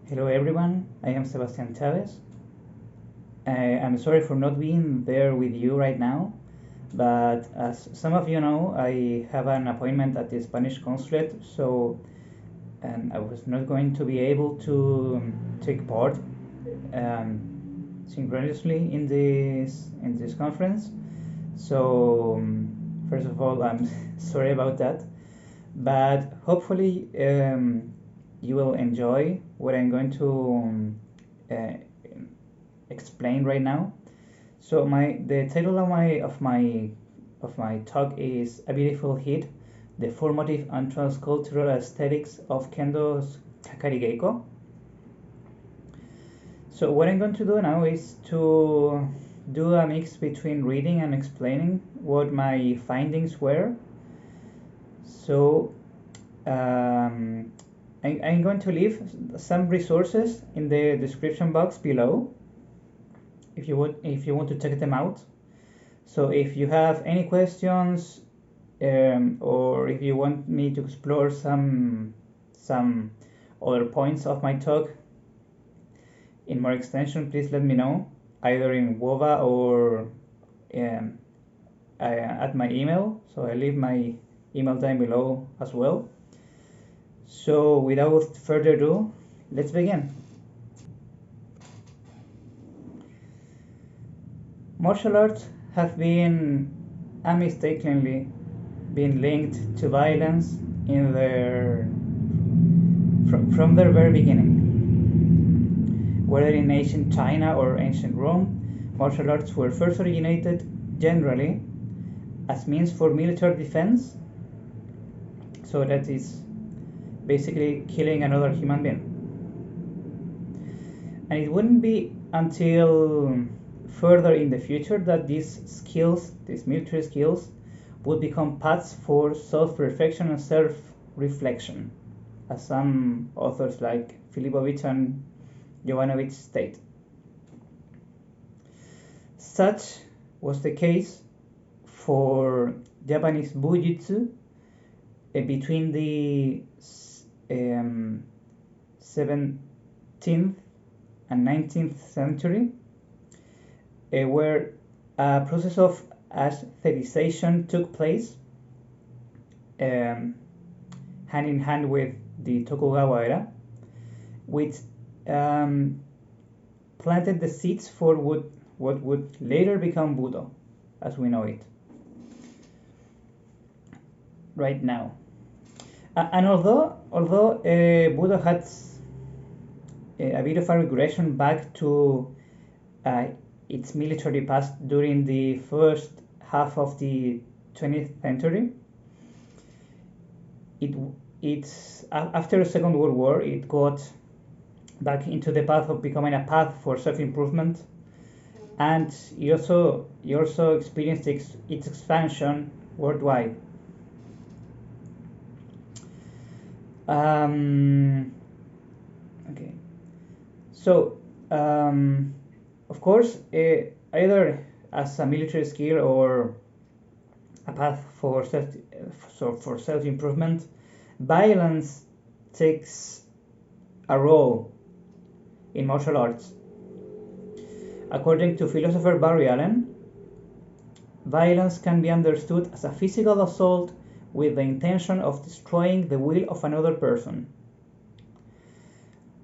Hello everyone, I am Sebastian Chavez. I'm sorry for not being there with you right now, but as some of you know, I have an appointment at the Spanish consulate, so I was not going to be able to take part synchronously in this conference. So first of all, I'm sorry about that, but hopefully you will enjoy what I'm going to uh, explain right now. So the title of my talk is A Beautiful Hit: The Formative and Transcultural Aesthetics of Kendo's Kakarigeiko. So what I'm going to do now is to do a mix between reading and explaining what my findings were. So I'm going to leave some resources in the description box below if you want to check them out. So if you have any questions or if you want me to explore some other points of my talk in more extension, please let me know either in WOVA or at my email. So I leave my email down below as well. So without further ado, let's begin. Martial arts have been unmistakably been linked to violence in from their very beginning. Whether in ancient China or ancient Rome, martial arts were first originated generally as means for military defense, so that is basically killing another human being. And it wouldn't be until further in the future that these skills, these military skills, would become paths for self-reflection and self-reflection, as some authors like Filipovich and Jovanovic state. Such was the case for Japanese Bujutsu between the 17th and 19th century, where a process of aestheticization took place hand in hand with the Tokugawa era, which planted the seeds for what would later become Budo as we know it right now. And although Budo had a bit of a regression back to its military past during the first half of the 20th century, after the Second World War, it got back into the path of becoming a path for self-improvement, and it also experienced its expansion worldwide. Okay, so of course, either as a military skill or a path for self-improvement, violence takes a role in martial arts. According to philosopher Barry Allen, violence can be understood as a physical assault with the intention of destroying the will of another person.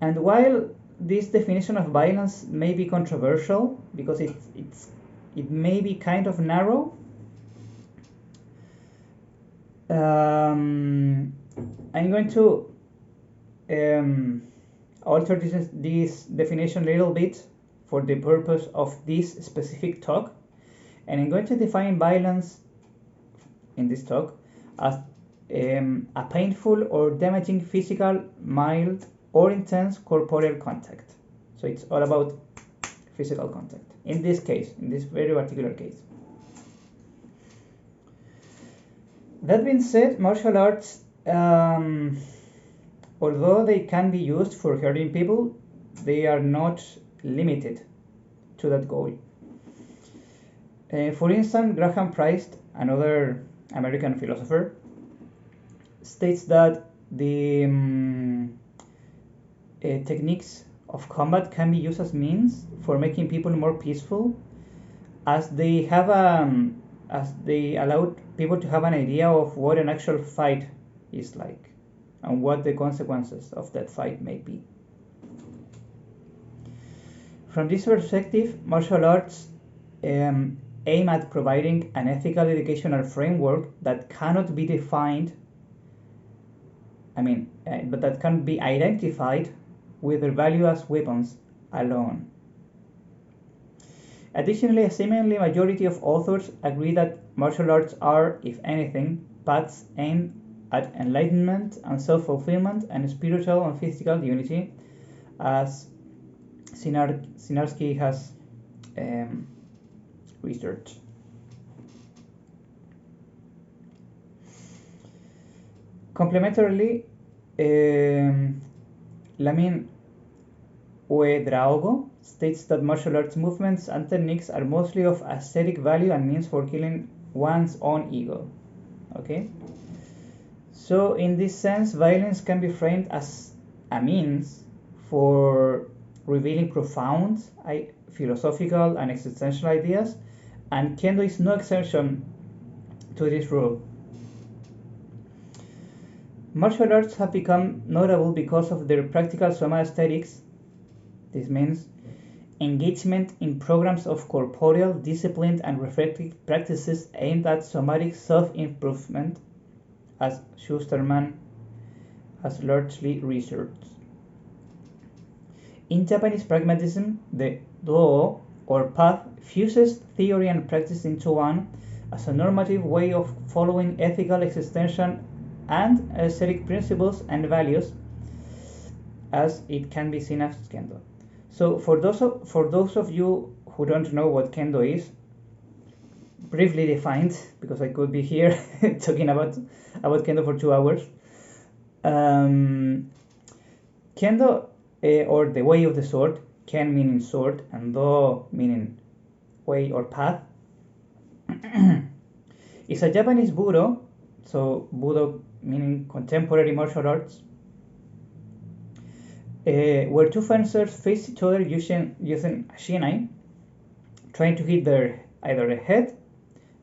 And while this definition of violence may be controversial because it may be kind of narrow, I'm going to alter this definition a little bit for the purpose of this specific talk, and I'm going to define violence in this talk as a painful or damaging physical, mild, or intense corporeal contact. So it's all about physical contact in this case, in this very particular case. That being said, martial arts, although they can be used for hurting people, they are not limited to that goal. For instance, Graham Price, another American philosopher, states that the techniques of combat can be used as means for making people more peaceful, as they allow people to have an idea of what an actual fight is like and what the consequences of that fight may be. From this perspective, martial arts aim at providing an ethical educational framework that cannot be defined, but that can be identified with their value as weapons alone. Additionally, a seemingly majority of authors agree that martial arts are, if anything, paths aimed at enlightenment and self-fulfillment and spiritual and physical unity, as Sinarsky has researched. Complementarily, Lamin Ouedraogo states that martial arts movements and techniques are mostly of aesthetic value and means for killing one's own ego. Okay? So, in this sense, violence can be framed as a means for revealing profound philosophical and existential ideas, and Kendo is no exception to this rule. Martial arts have become notable because of their practical soma aesthetics. This means engagement in programs of corporeal, disciplined, and reflective practices aimed at somatic self-improvement, as Schusterman has largely researched. In Japanese pragmatism, the do or path fuses theory and practice into one as a normative way of following ethical, existential, and aesthetic principles and values, as it can be seen as Kendo. So for those of you who don't know what Kendo is, briefly defined, because I could be here talking about Kendo for 2 hours. Kendo, or the way of the sword, Ken meaning sword and Do meaning way or path, is a Japanese Budo, so Budo meaning contemporary martial arts, where two fencers face each other using a shinai, trying to hit either their head,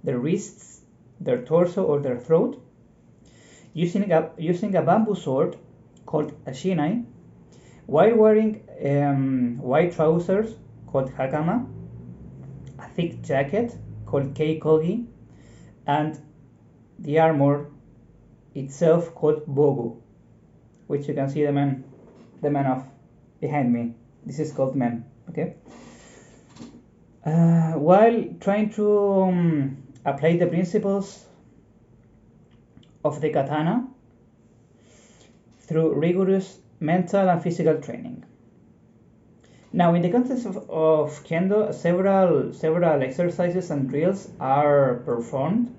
their wrists, their torso, or their throat, using a bamboo sword called a shinai, while wearing white trousers called hakama, a thick jacket called keikogi, and the armor itself called bogu, which you can see the man of behind me. This is called men. Okay. While trying to apply the principles of the katana through rigorous mental and physical training. Now, in the context of Kendo, several exercises and drills are performed,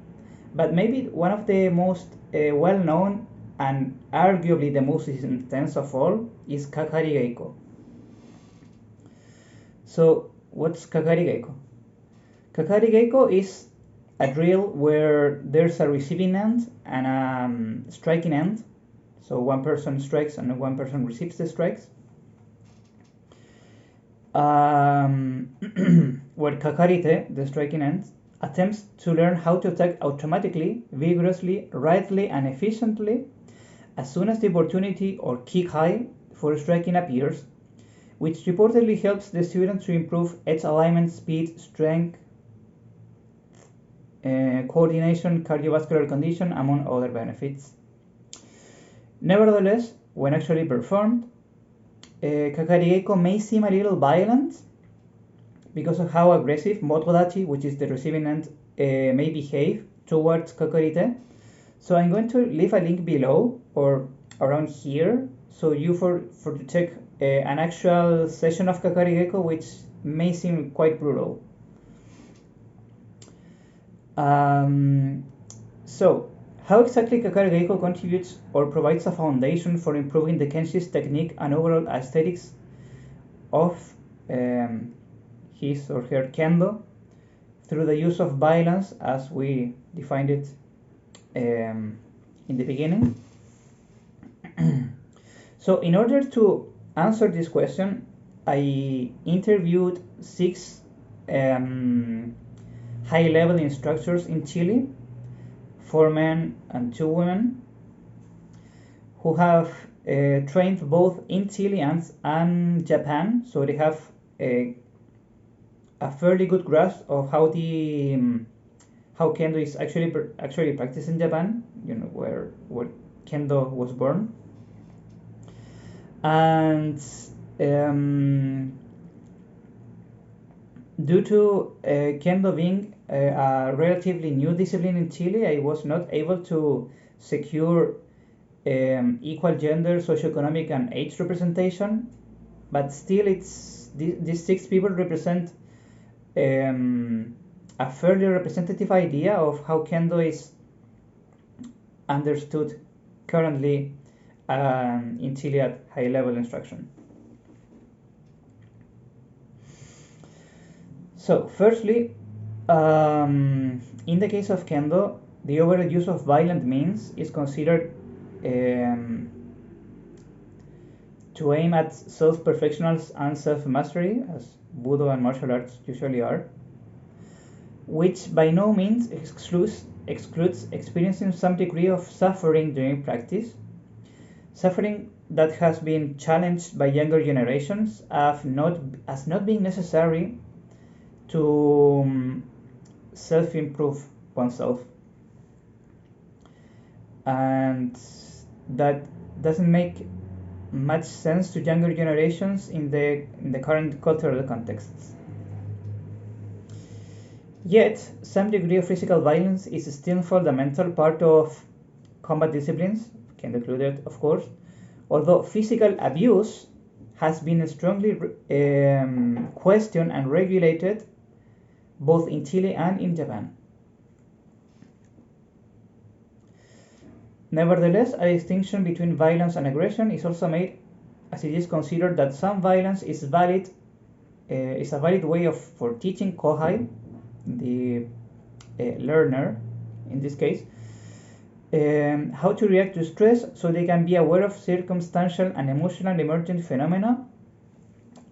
but maybe one of the most well-known and arguably the most intense of all is Kakarigeiko. So, what's Kakarigeiko? Kakarigeiko is a drill where there's a receiving end and a striking end. So one person strikes and one person receives the strikes. Where Kakarite, the striking end, attempts to learn how to attack automatically, vigorously, rightly, and efficiently as soon as the opportunity or kick high for striking appears, which reportedly helps the student to improve edge alignment, speed, strength, coordination, cardiovascular condition, among other benefits. Nevertheless, when actually performed, Kakarigeiko may seem a little violent because of how aggressive Motodachi, which is the receiving end, may behave towards Kakarite. So I'm going to leave a link below or around here, so you for to check an actual session of Kakarigeiko, which may seem quite brutal. So, how exactly Kakarigeiko contributes or provides a foundation for improving the Kenshi's technique and overall aesthetics of his or her Kendo through the use of violence as we defined it in the beginning. So in order to answer this question, I interviewed 6 high-level instructors in Chile, 4 men and 2 women, who have trained both in Chile and Japan, so they have a fairly good grasp of how Kendo is actually practiced in Japan, where Kendo was born. And due to Kendo being a relatively new discipline in Chile, I was not able to secure equal gender, socioeconomic, and age representation, but still, these 6 people represent a fairly representative idea of how Kendo is understood currently in Chile at high-level instruction. So, firstly, in the case of Kendo, the overall use of violent means is considered to aim at self-perfection and self-mastery, as Budo and martial arts usually are, which by no means excludes experiencing some degree of suffering during practice, suffering that has been challenged by younger generations as not being necessary to self-improve oneself. And that doesn't make much sense to younger generations in the current cultural contexts. Yet, some degree of physical violence is still a fundamental part of combat disciplines, Kendo included, of course, although physical abuse has been strongly questioned and regulated both in Chile and in Japan. Nevertheless, a distinction between violence and aggression is also made, as it is considered that some violence is a valid way for teaching kohai, the learner in this case, how to react to stress, so they can be aware of circumstantial and emotional emergent phenomena,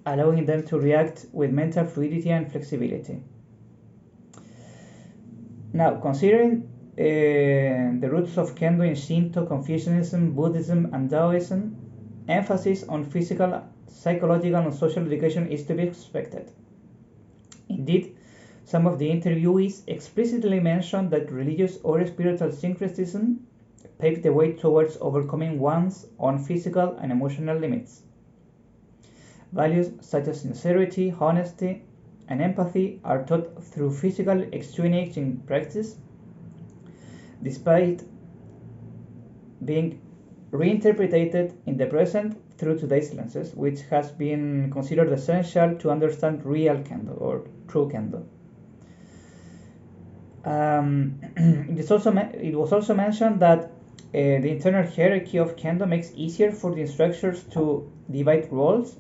allowing them to react with mental fluidity and flexibility. Now, considering the roots of Kendo in Shinto, Confucianism, Buddhism, and Taoism, emphasis on physical, psychological, and social education is to be expected. Indeed, some of the interviewees explicitly mentioned that religious or spiritual syncretism paved the way towards overcoming one's own physical and emotional limits. Values such as sincerity, honesty, and empathy are taught through physical exchange in practice, despite being reinterpreted in the present through today's lenses, which has been considered essential to understand real Kendo or true Kendo. It was also mentioned that the internal hierarchy of Kendo makes it easier for the instructors to divide roles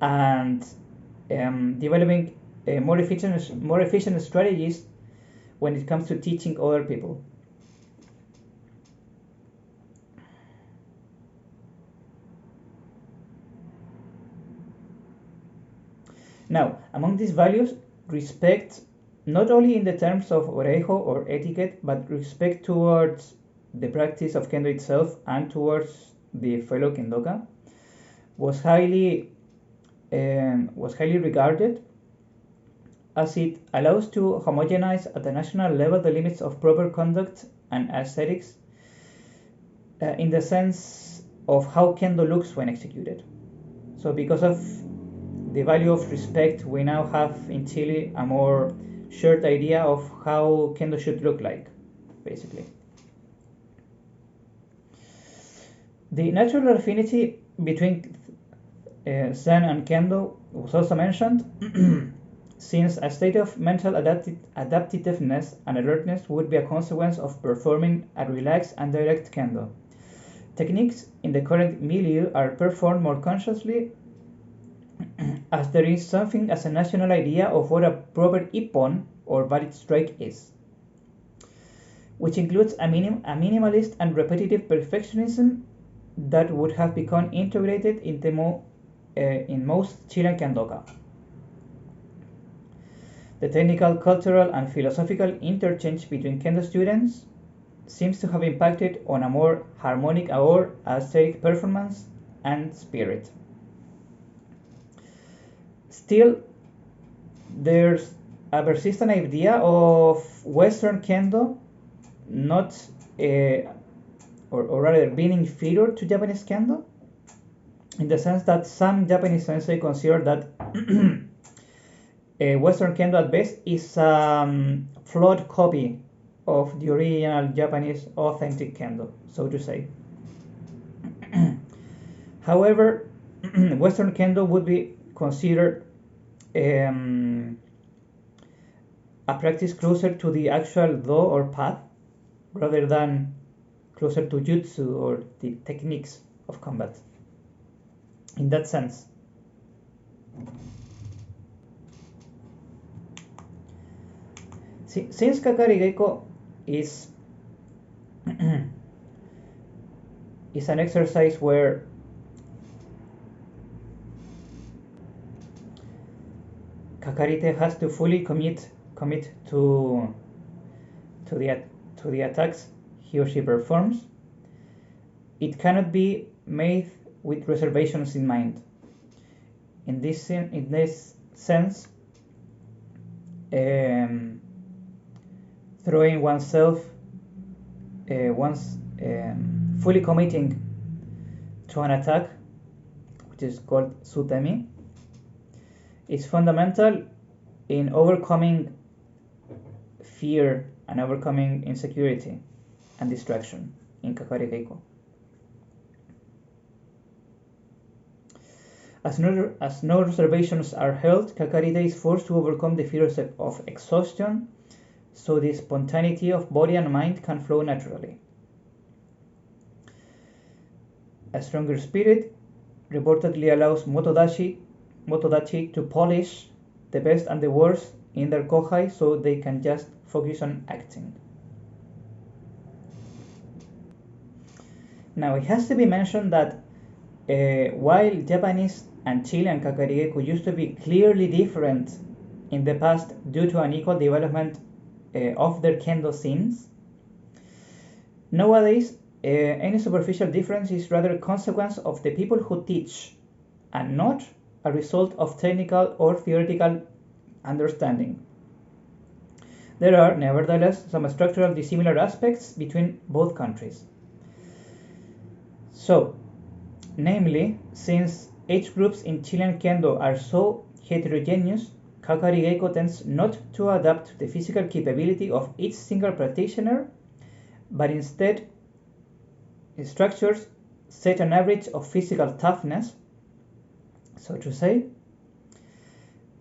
and developing more efficient strategies when it comes to teaching other people. Now, among these values, respect, not only in the terms of orejo or etiquette, but respect towards the practice of Kendo itself and towards the fellow Kendoka, was highly regarded, as it allows to homogenize at the national level the limits of proper conduct and aesthetics in the sense of how Kendo looks when executed. So because of the value of respect, we now have in Chile a more shared idea of how Kendo should look like, basically. The natural affinity between Zen and Kendo was also mentioned, since a state of mental adaptiveness and alertness would be a consequence of performing a relaxed and direct Kendo. Techniques in the current milieu are performed more consciously, as there is something as a national idea of what a proper ippon or valid strike is, which includes a minimalist and repetitive perfectionism that would have become integrated in most Chilean Kendoka. The technical, cultural, and philosophical interchange between Kendo students seems to have impacted on a more harmonic or aesthetic performance and spirit. Still, there's a persistent idea of Western Kendo not, or rather, being inferior to Japanese Kendo, in the sense that some Japanese sensei consider that Western Kendo at best is a flawed copy of the original Japanese authentic Kendo, so to say. However, Western Kendo would be considered a practice closer to the actual Do or path rather than closer to Jutsu or the techniques of combat. In that sense, since Kakarigeiko is is an exercise where Kakarite has to fully commit to the attacks he or she performs, it cannot be made with reservations in mind. In this sense, throwing oneself, fully committing to an attack, which is called Sutemi, is fundamental in overcoming fear and overcoming insecurity and distraction in Kakarigeiko. As no reservations are held, Kakarite is forced to overcome the fears of exhaustion, so the spontaneity of body and mind can flow naturally. A stronger spirit reportedly allows Motodachi to polish the best and the worst in their kohai so they can just focus on acting. Now, it has to be mentioned that while Japanese and Chilean Kakarigeiko used to be clearly different in the past due to unequal development of their Kendo scenes, nowadays any superficial difference is rather a consequence of the people who teach and not a result of technical or theoretical understanding. There are, nevertheless, some structural dissimilar aspects between both countries. So, namely, since age groups in Chilean Kendo are so heterogeneous, Kakarigeiko tends not to adapt to the physical capability of each single practitioner, but instead structures set an average of physical toughness, so to say,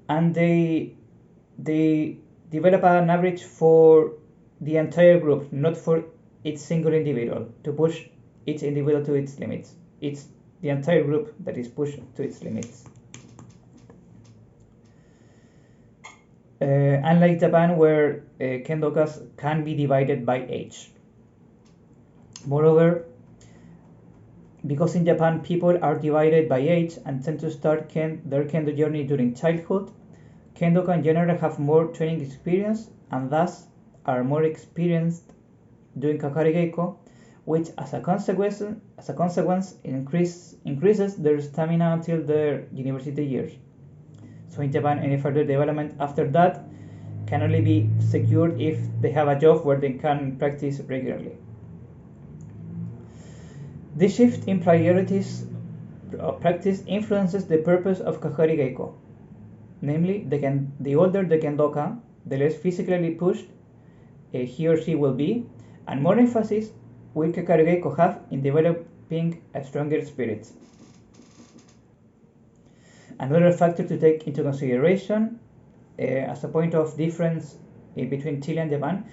and they develop an average for the entire group, not for each single individual, to push each individual to its limits. It's the entire group that is pushed to its limits. Unlike Japan, where kendokas can be divided by age. Moreover, because in Japan people are divided by age and tend to start their kendo journey during childhood, kendoka in general have more training experience and thus are more experienced doing Kakarigeiko, which as a consequence increases their stamina until their university years. So in Japan, any further development after that can only be secured if they have a job where they can practice regularly. This shift in priorities of practice influences the purpose of Kakarigeiko. Namely, the older the kendoka, the less physically pushed he or she will be, and more emphasis will Kakarigeiko have in developing a stronger spirit. Another factor to take into consideration as a point of difference between Chile and Japan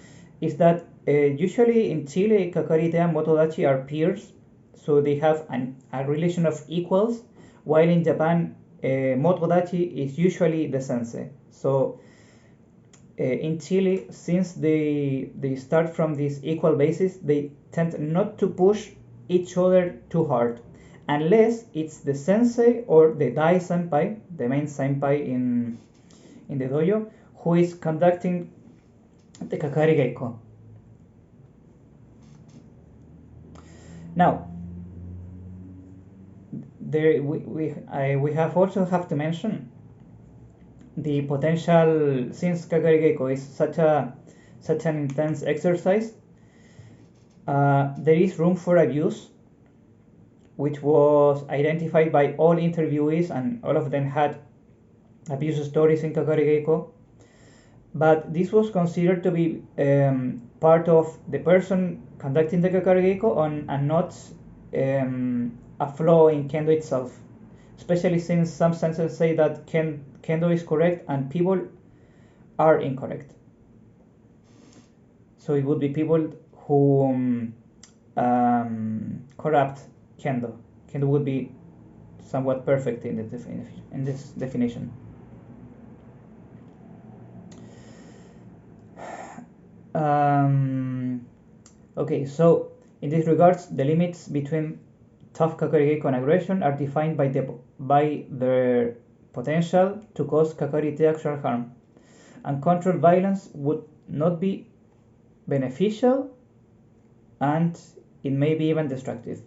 is that usually in Chile, Kakarite and Motodachi are peers, so they have a relation of equals, while in Japan, Motodachi is usually the sensei. So in Chile, since they start from this equal basis, they tend not to push each other too hard, unless it's the sensei or the dai senpai, the main senpai in the dojo, who is conducting the Kakarigeiko. Now, we have also have to mention the potential, since Kakarigeiko is such an intense exercise. There is room for abuse, which was identified by all interviewees, and all of them had abuse stories in Kakarigeiko. But this was considered to be part of the person conducting the Kakarigeiko and not a flaw in Kendo itself, especially since some senses say that Kendo is correct and people are incorrect. So it would be people who corrupt Kendo. Kendo would be somewhat perfect in this definition. Okay, so in this regards, the limits between tough Kakarigeiko and aggression are defined by their potential to cause Kakarite actual harm. Uncontrolled violence would not be beneficial, and it may be even destructive.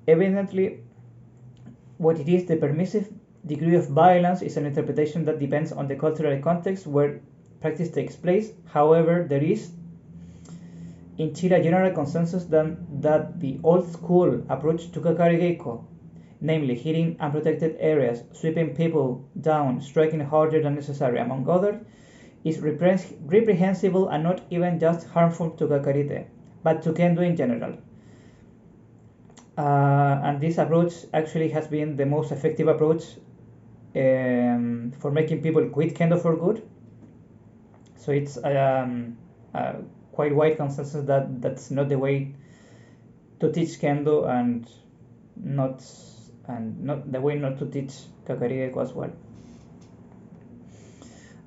Evidently, what it is, the permissive degree of violence is an interpretation that depends on the cultural context where practice takes place. However, there is in Chile a general consensus that the old school approach to Kakarigeiko, namely hitting unprotected areas, sweeping people down, striking harder than necessary, among others, is reprehensible and not even just harmful to Kakarite, but to Kendo in general. And this approach actually has been the most effective approach for making people quit Kendo for good. So it's quite wide consensus that that's not the way to teach Kendo, and not the way not to teach Kakarigeiko as well.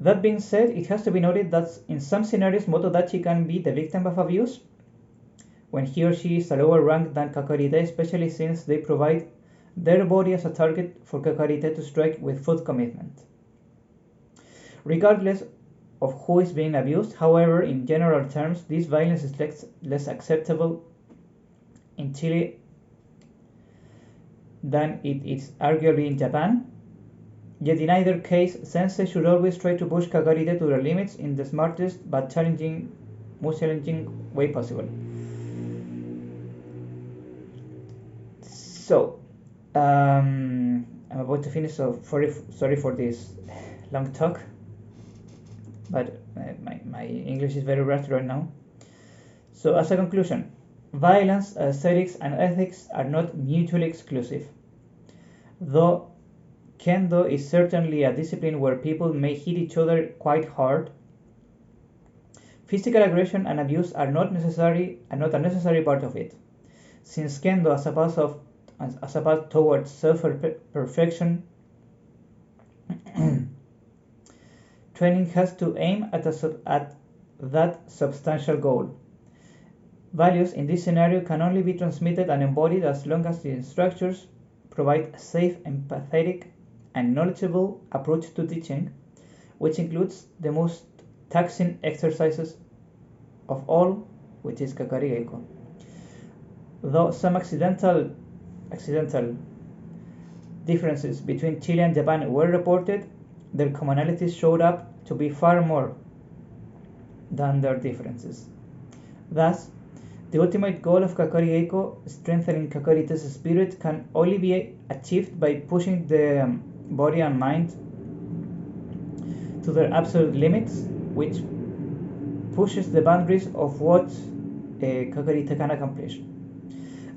That being said, it has to be noted that in some scenarios Motodachi can be the victim of abuse when he or she is a lower rank than Kakarite, especially since they provide their body as a target for Kakarite to strike with full commitment. Regardless of who is being abused, however, in general terms, this violence is less acceptable in Chile than it is arguably in Japan. Yet in either case, sensei should always try to push Kakarite to their limits in the smartest but most challenging way possible. So, I'm about to finish, so sorry for this long talk, but my English is very rusty right now. So as a conclusion, violence, aesthetics, and ethics are not mutually exclusive. Though Kendo is certainly a discipline where people may hit each other quite hard, physical aggression and abuse are not a necessary part of it. Since Kendo, as a path towards self-perfection, training has to aim at that substantial goal. Values in this scenario can only be transmitted and embodied as long as the instructors provide a safe, empathetic, and knowledgeable approach to teaching, which includes the most taxing exercises of all, which is Kakarigeiko. Though some accidental differences between Chile and Japan were reported, their commonalities showed up to be far more than their differences. Thus, the ultimate goal of Kakarigeiko, strengthening Kakarite's spirit, can only be achieved by pushing the body and mind to their absolute limits, which pushes the boundaries of what Kakarite can accomplish.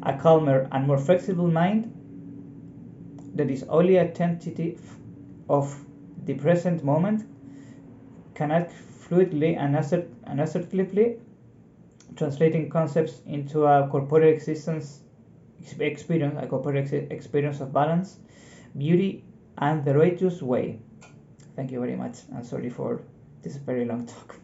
A calmer and more flexible mind that is only attentive of the present moment can act fluidly and assertively, translating concepts into a corporeal experience of balance, beauty, and the righteous way. Thank you very much, and sorry for this very long talk.